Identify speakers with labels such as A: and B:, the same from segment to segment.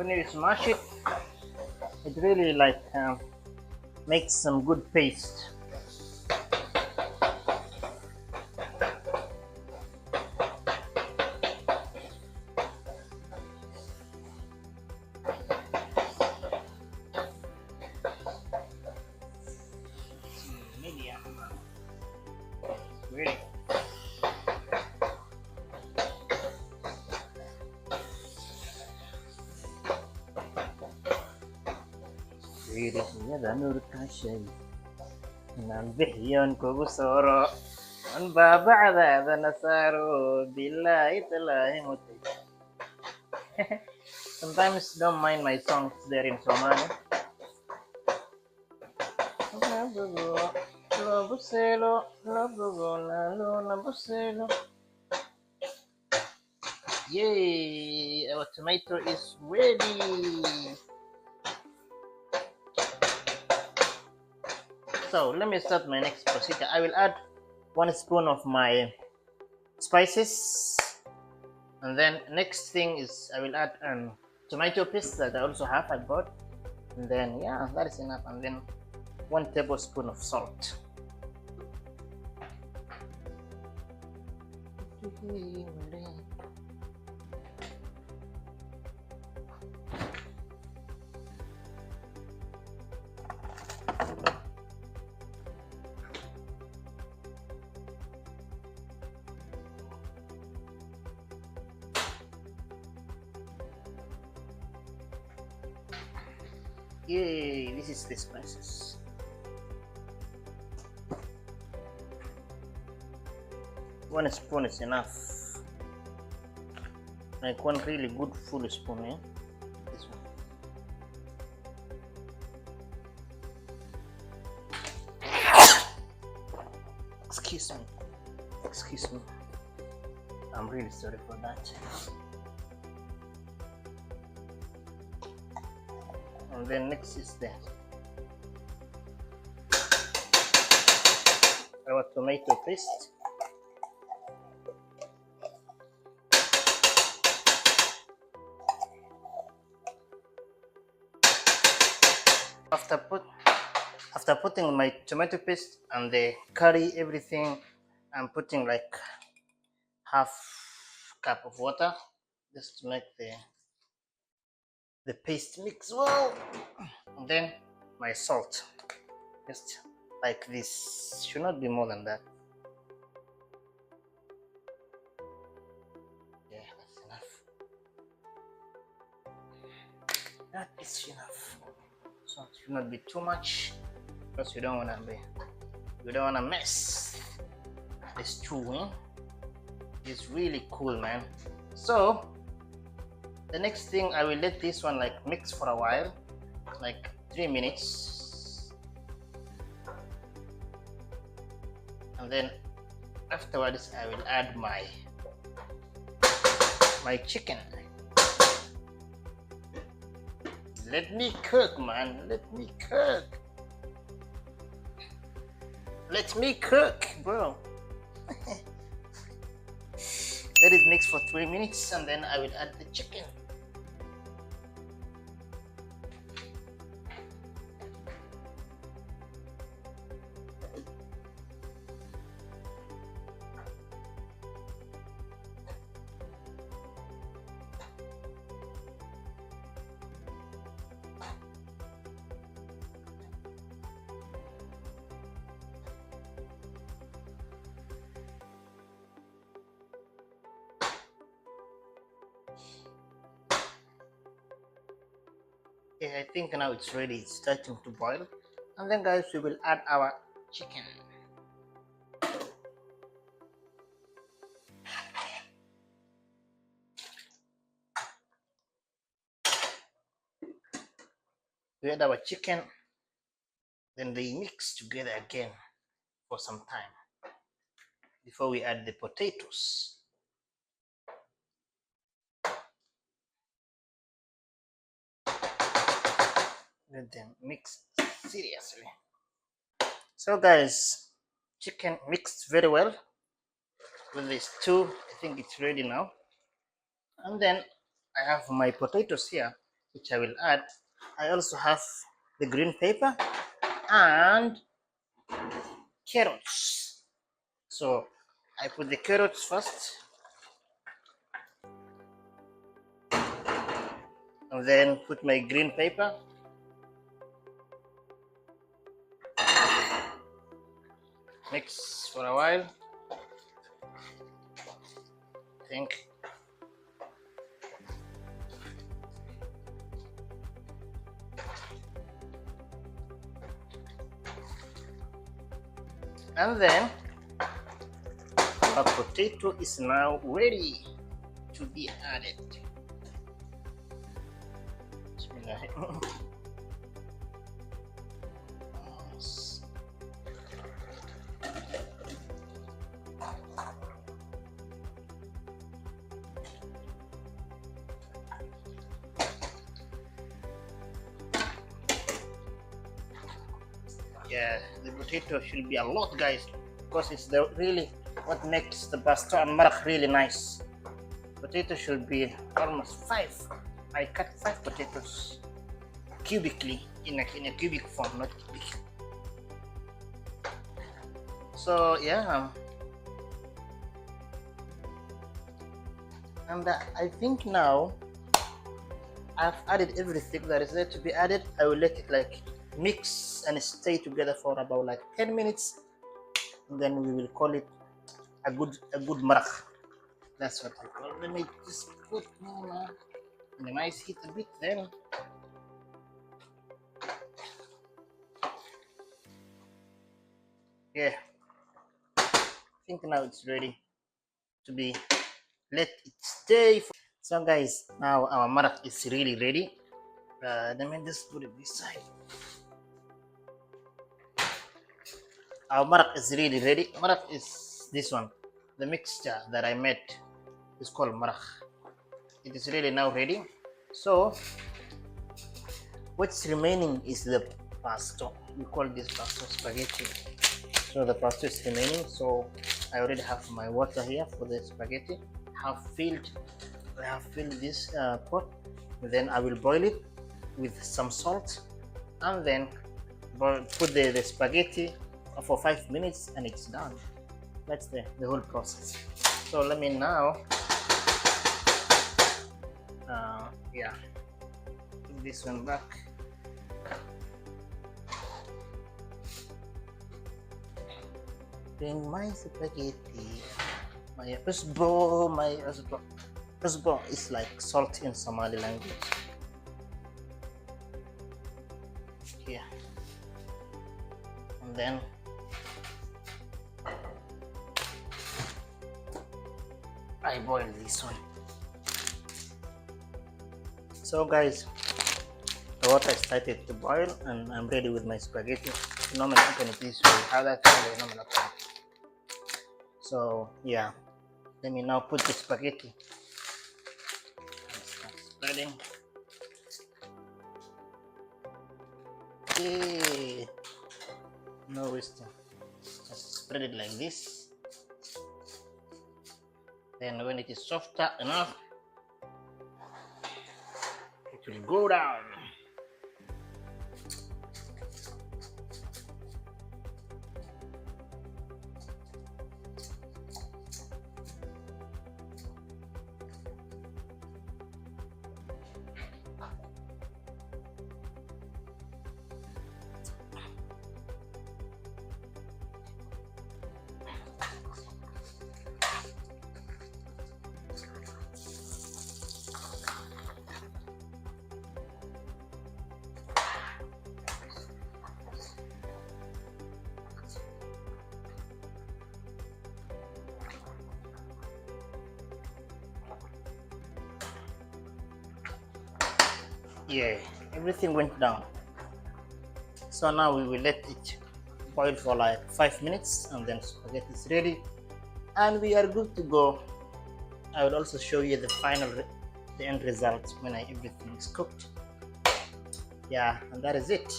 A: when you smash it, it really like makes some good paste. Medium. Really. Fiiriyada nuurka shay inaan bixiyoon kugu sooro aan baabacdaadana saaro bilaahi talaahi mutay. Sometimes don't mind my songs there in Somali. Yay! Our tomato is ready. So let me start my next procedure. I will add 1 spoon of my spices, and then next thing is I will add tomato paste that I also have I bought, and then yeah, that is enough, and then 1 tablespoon of salt. Yay, this is the spices. One spoon is enough. Like one really good full spoon, yeah? This one. Excuse me. I'm really sorry for that. And then next is our tomato paste. After putting my tomato paste and the curry, everything, I'm putting like half cup of water just to make the paste mix well. And then my salt, just like this, should not be more than that. Yeah, that's enough. That is enough. So it should not be too much, because you don't wanna mess the stew. It's really cool, man. So the next thing, I will let this one like mix for a while, like 3 minutes, and then afterwards I will add my chicken. Let me cook, man. Let me cook, bro. Let it mix for 3 minutes, and then I will add the chicken. Okay, I think now it's ready. It's starting to boil, and then guys, we will add our chicken. We add our chicken, then they mix together again for some time before we add the potatoes. Let them mix seriously. So guys, chicken mixed very well with the stew. I think it's ready now. And then I have my potatoes here. which I will add. I also have the green pepper and carrots. So I put the carrots first, and then put my green pepper. Mix for a while. I think. And then our potato is now ready to be added. Yeah, the potato should be a lot, guys, because it's the really what makes the baasto and maraq really nice. Potato should be almost 5. I cut 5 potatoes cubically in a cubic form, not cubic. So yeah, and I think now I've added everything that is there to be added. I will let it like mix and stay together for about like 10 minutes, and then we will call it a good maraq. That's what I call it. Let me just put minimize heat a bit then. Yeah, I think now it's ready to be let it stay. So guys, now our maraq is really ready. Let me just put it this side. Our maraq is really ready. Maraq is this one. The mixture that I made is called maraq. It is really now ready. So what's remaining is the pasto. We call this pasto spaghetti. So the pasto is remaining. So I already have my water here for the spaghetti. I have filled this pot. Then I will boil it with some salt, and then put the spaghetti for 5 minutes, and it's done. That's the whole process. So let me now yeah, put this one back. Then my spaghetti, my usbo is like salt in Somali language. Here, and then I boil this one. So guys, the water started to boil, and I'm ready with my spaghetti. Normally open it this way. How that normally open it. So yeah, let me now put the spaghetti and start spreading. Okay, no wasting. Just spread it like this. Then when it is softer enough, it will go down. Yeah, everything went down. So now we will let it boil for like 5 minutes, and then spaghetti is ready, and we are good to go. I will also show you the end result when everything is cooked. Yeah, and that is it.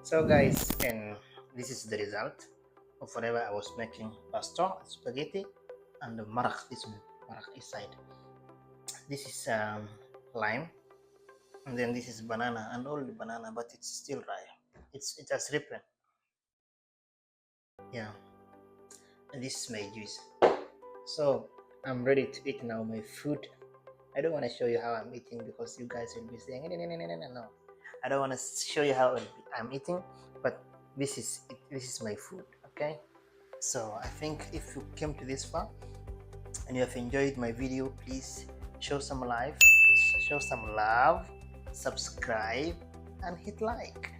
A: So guys, and this is the result. of whatever I was making. Pasta, spaghetti, and the marak. This marak inside. This is lime, and then this is banana, and all the banana, but it's still dry. It has ripened. Yeah, and this is my juice. So I'm ready to eat now my food. I don't want to show you how I'm eating because you guys will be saying no. I don't want to show you how I'm eating, but this is it. This is my food. Okay. So I think if you came to this far and you have enjoyed my video, please show some love, subscribe, and hit like.